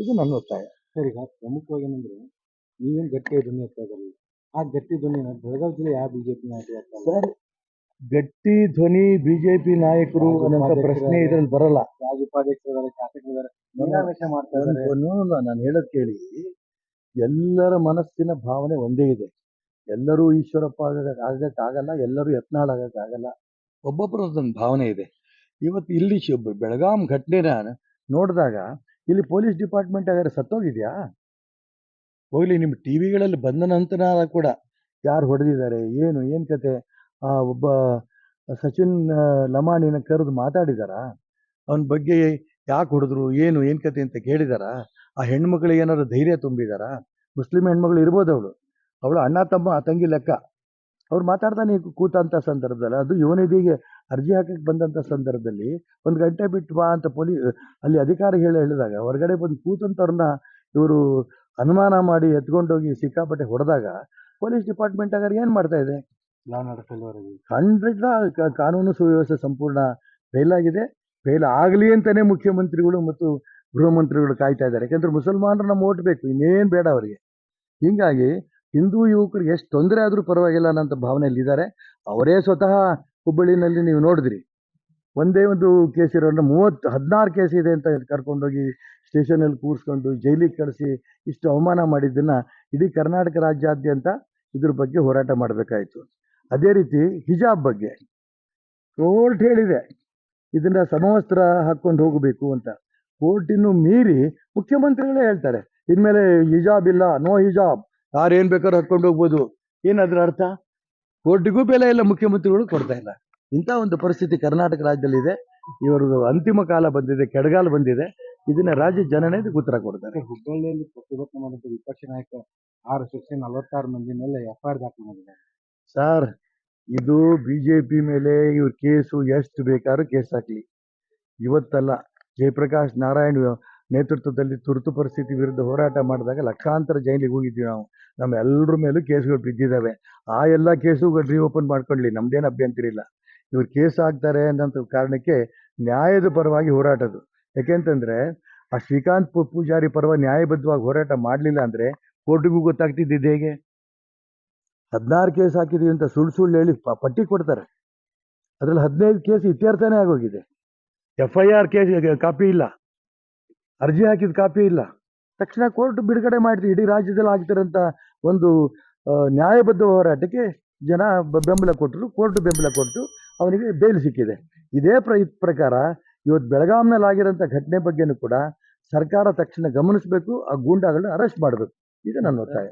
ಇದು ನನ್ನ ಒತ್ತಾಯ. ಸರ್, ಈಗ ಪ್ರಮುಖವಾಗಿ ಏನಂದ್ರೆ ನೀವೇನು ಗಟ್ಟಿ ಧ್ವನಿ ಎತ್ತಾ ಇದ್ರಲ್ಲ, ಆ ಗಟ್ಟಿ ಧ್ವನಿನ ಬೆಳಗಾವಿ ಜಿಲ್ಲೆ ಯಾವ ಬಿಜೆಪಿ ನಾಯಕರು ಸರ್, ಗಟ್ಟಿ ಧ್ವನಿ ಬಿಜೆಪಿ ನಾಯಕರು ಅನ್ನೋಂಥ ಪ್ರಶ್ನೆ ಇದ್ರಲ್ಲಿ ಬರಲ್ಲ. ರಾಜ್ಯ ಉಪಾಧ್ಯಕ್ಷರಿದ್ದಾರೆ, ಶಾಸಕರಿದ್ದಾರೆ, ಮೀನಾಮೇಷ ಮಾಡ್ತಾ ಇದ್ದಾರೆ. ನಾನು ಹೇಳೋದ್ ಕೇಳಿ, ಎಲ್ಲರ ಮನಸ್ಸಿನ ಭಾವನೆ ಒಂದೇ ಇದೆ. ಎಲ್ಲರೂ ಈಶ್ವರಪ್ಪ ಆಗಕ್ಕಾಗಲ್ಲ, ಎಲ್ಲರೂ ಯತ್ನಾಳ್ ಆಗಕ್ಕಾಗಲ್ಲ. ಒಬ್ಬೊಬ್ಬರ ಒಂದೊಂದು ಭಾವನೆ ಇದೆ. ಇವತ್ತು ಇಲ್ಲಿ ಬೆಳಗಾಂ ಘಟನೆನ ನೋಡಿದಾಗ ಇಲ್ಲಿ ಪೊಲೀಸ್ ಡಿಪಾರ್ಟ್ಮೆಂಟ್ ಹಾಗಾದ್ರೆ ಸತ್ತೋಗಿದ್ಯಾ? ಹೋಗ್ಲಿ, ನಿಮ್ಮ ಟಿವಿಗಳಲ್ಲಿ ಬಂದ ನಂತರ ಕೂಡ ಯಾರು ಹೊಡೆದಿದ್ದಾರೆ, ಏನು ಕತೆ, ಒಬ್ಬ ಸಚಿನ್ ಲಮಾಣಿನ ಕರೆದು ಮಾತಾಡಿದಾರ? ಅವನ ಬಗ್ಗೆ ಯಾಕೆ ಹೊಡೆದ್ರು, ಏನು ಕತೆ ಅಂತ ಕೇಳಿದಾರ? ಆ ಹೆಣ್ಮಕ್ಳಿಗೆ ಏನಾದ್ರು ಧೈರ್ಯ ತುಂಬಿದಾರ? ಮುಸ್ಲಿಂ ಹೆಣ್ಮಗಳು ಇರ್ಬೋದು, ಅವಳು ಅಣ್ಣ ತಮ್ಮ ತಂಗಿ ಲೆಕ್ಕ. ಅವ್ರು ಮಾತಾಡ್ತಾನೆ ಕೂತಂಥ ಸಂದರ್ಭದಲ್ಲಿ, ಅದು ಯುವನಿಧಿಗೆ ಅರ್ಜಿ ಹಾಕಕ್ಕೆ ಬಂದಂಥ ಸಂದರ್ಭದಲ್ಲಿ 1 ಗಂಟೆ ಬಿಟ್ಟು ಬಾ ಅಂತ ಅಲ್ಲಿ ಅಧಿಕಾರಿ ಹೇಳಿದಾಗ ಹೊರಗಡೆ ಬಂದು ಕೂತಂಥವ್ರನ್ನ ಇವರು ಅನುಮಾನ ಮಾಡಿ ಎತ್ಕೊಂಡೋಗಿ ಸಿಕ್ಕಾಪಟ್ಟೆ ಹೊಡೆದಾಗ ಪೊಲೀಸ್ ಡಿಪಾರ್ಟ್ಮೆಂಟ್ ಆಗಾರೆ ಏನು ಮಾಡ್ತಾ ಇದೆ? ಖಂಡಿತ ಕಾನೂನು ಸುವ್ಯವಸ್ಥೆ ಸಂಪೂರ್ಣ ಫೇಲ್ ಆಗಿದೆ. ಫೇಲ್ ಆಗಲಿ ಅಂತಲೇ ಮುಖ್ಯಮಂತ್ರಿಗಳು ಮತ್ತು ಗೃಹ ಮಂತ್ರಿಗಳು ಕಾಯ್ತಾ ಇದ್ದಾರೆ. ಯಾಕೆಂದ್ರೆ ಮುಸಲ್ಮಾನರು ನಮ್ಮ ಓಟ್ ಬೇಕು, ಇನ್ನೇನು ಬೇಡ ಅವರಿಗೆ. ಹೀಗಾಗಿ ಹಿಂದೂ ಯುವಕರಿಗೆ ಎಷ್ಟು ತೊಂದರೆ ಆದರೂ ಪರವಾಗಿಲ್ಲ ಅನ್ನೋಂಥ ಭಾವನೆಯಲ್ಲಿದ್ದಾರೆ. ಅವರೇ ಸ್ವತಃ ಹುಬ್ಬಳ್ಳಿನಲ್ಲಿ ನೀವು ನೋಡಿದ್ರಿ, ಒಂದೇ ಒಂದು ಕೇಸ್ ಇರೋನ್ನ 16 ಕೇಸ್ ಇದೆ ಅಂತ ಕರ್ಕೊಂಡೋಗಿ ಸ್ಟೇಷನಲ್ಲಿ ಕೂರಿಸ್ಕೊಂಡು ಜೈಲಿಗೆ ಕಳಿಸಿ ಇಷ್ಟು ಅವಮಾನ ಮಾಡಿದ್ದನ್ನು ಇಡೀ ಕರ್ನಾಟಕ ರಾಜ್ಯಾದ್ಯಂತ ಇದ್ರ ಬಗ್ಗೆ ಹೋರಾಟ ಮಾಡಬೇಕಾಯಿತು. ಅದೇ ರೀತಿ ಹಿಜಾಬ್ ಬಗ್ಗೆ ಕೋರ್ಟ್ ಹೇಳಿದೆ ಇದನ್ನ ಸಮವಸ್ತ್ರ ಹಾಕ್ಕೊಂಡು ಹೋಗಬೇಕು ಅಂತ. ಕೋರ್ಟಿನ್ನು ಮೀರಿ ಮುಖ್ಯಮಂತ್ರಿಗಳೇ ಹೇಳ್ತಾರೆ ಇನ್ಮೇಲೆ ಹಿಜಾಬ್ ಇಲ್ಲ, ನೋ ಹಿಜಾಬ್, ಯಾರೇನು ಬೇಕಾದ್ರೂ ಹಾಕ್ಕೊಂಡು ಹೋಗ್ಬೋದು. ಏನದ್ರ ಅರ್ಥ? ಕೋರ್ಟಿಗೂ ಬೆಲೆ ಇಲ್ಲ, ಮುಖ್ಯಮಂತ್ರಿಗಳು ಕೊಡ್ತಾ ಇಲ್ಲ. ಇಂಥ ಒಂದು ಪರಿಸ್ಥಿತಿ ಕರ್ನಾಟಕ ರಾಜ್ಯದಲ್ಲಿದೆ. ಇವರು ಅಂತಿಮ ಕಾಲ ಬಂದಿದೆ, ಕೆಳಗಾಲ ಬಂದಿದೆ. ಇದನ್ನ ರಾಜ್ಯ ಜನನೇ ಉತ್ತರ ಕೊಡ್ತಾರೆ. ಹುಬ್ಬಳ್ಳಿಯಲ್ಲಿ ಪ್ರತಿಭಟನೆ ಮಾಡಿದ ವಿಪಕ್ಷ ನಾಯಕ 6 ಸೆಕ್ಷನ್ 46 ಮಂದಿ ಮೇಲೆ FIR ದಾಖಲು ಮಾಡಿದ್ದಾರೆ. ಸರ್, ಇದು ಬಿಜೆಪಿ ಮೇಲೆ ಇವ್ರ ಕೇಸು ಎಷ್ಟು ಬೇಕಾದ್ರೂ ಕೇಸ್ ಹಾಕ್ಲಿ. ಇವತ್ತಲ್ಲ, ಜಯಪ್ರಕಾಶ್ ನಾರಾಯಣ್ ನೇತೃತ್ವದಲ್ಲಿ ತುರ್ತು ಪರಿಸ್ಥಿತಿ ವಿರುದ್ಧ ಹೋರಾಟ ಮಾಡಿದಾಗ ಲಕ್ಷಾಂತರ ಜೈಲಿಗೆ ಹೋಗಿದ್ವಿ ನಾವು. ನಮ್ಮ ಎಲ್ಲರ ಮೇಲೂ ಕೇಸ್ಗಳು ಬಿದ್ದಿದ್ದಾವೆ. ಆ ಎಲ್ಲ ಕೇಸುಗಳು ರೀಓಪನ್ ಮಾಡ್ಕೊಳ್ಳಿ, ನಮ್ದೇನು ಅಭ್ಯಂತರ ಇಲ್ಲ. ಇವ್ರು ಕೇಸ್ ಹಾಕ್ತಾರೆ ಅನ್ನೋಂಥ ಕಾರಣಕ್ಕೆ ನ್ಯಾಯದ ಪರವಾಗಿ ಹೋರಾಟದು. ಯಾಕೆಂತಂದ್ರೆ ಆ ಶ್ರೀಕಾಂತ್ ಪೂಜಾರಿ ಪರವಾಗಿ ನ್ಯಾಯಬದ್ಧವಾಗಿ ಹೋರಾಟ ಮಾಡಲಿಲ್ಲ ಅಂದ್ರೆ ಕೋರ್ಟಿಗೂ ಗೊತ್ತಾಗ್ತಿದ್ದಿದ್ದು ಹೇಗೆ? 16 ಕೇಸ್ ಹಾಕಿದೀವಿ ಅಂತ ಸುಳ್ಳು ಹೇಳಿ ಪಟ್ಟಿ ಕೊಡ್ತಾರೆ. ಅದ್ರಲ್ಲಿ 15 ಕೇಸ್ ಇತ್ಯರ್ಥನೇ ಆಗೋಗಿದೆ. FIR ಕೇಸ್ ಕಾಪಿ ಇಲ್ಲ, ಅರ್ಜಿ ಹಾಕಿದ ಕಾಪಿ ಇಲ್ಲ. ತಕ್ಷಣ ಕೋರ್ಟ್ ಬಿಡುಗಡೆ ಮಾಡ್ತೀವಿ. ಇಡೀ ರಾಜ್ಯದಲ್ಲಿ ಆಗ್ತಿರೋಂಥ ಒಂದು ನ್ಯಾಯಬದ್ಧ ಹೋರಾಟಕ್ಕೆ ಜನ ಬೆಂಬಲ ಕೊಟ್ಟರು, ಕೋರ್ಟ್ ಬೆಂಬಲ ಕೊಟ್ಟು ಅವನಿಗೆ ಬೇಲ್ ಸಿಕ್ಕಿದೆ. ಇದೇ ಪ್ರಕಾರ ಇವತ್ತು ಬೆಳಗಾಂನಲ್ಲಿ ಆಗಿರೋಂಥ ಘಟನೆ ಬಗ್ಗೆನೂ ಕೂಡ ಸರ್ಕಾರ ತಕ್ಷಣ ಗಮನಿಸಬೇಕು, ಆ ಗೂಂಡಾಗಳನ್ನ ಅರೆಸ್ಟ್ ಮಾಡಬೇಕು. ಇದು ನನ್ನ ಒತ್ತಾಯ.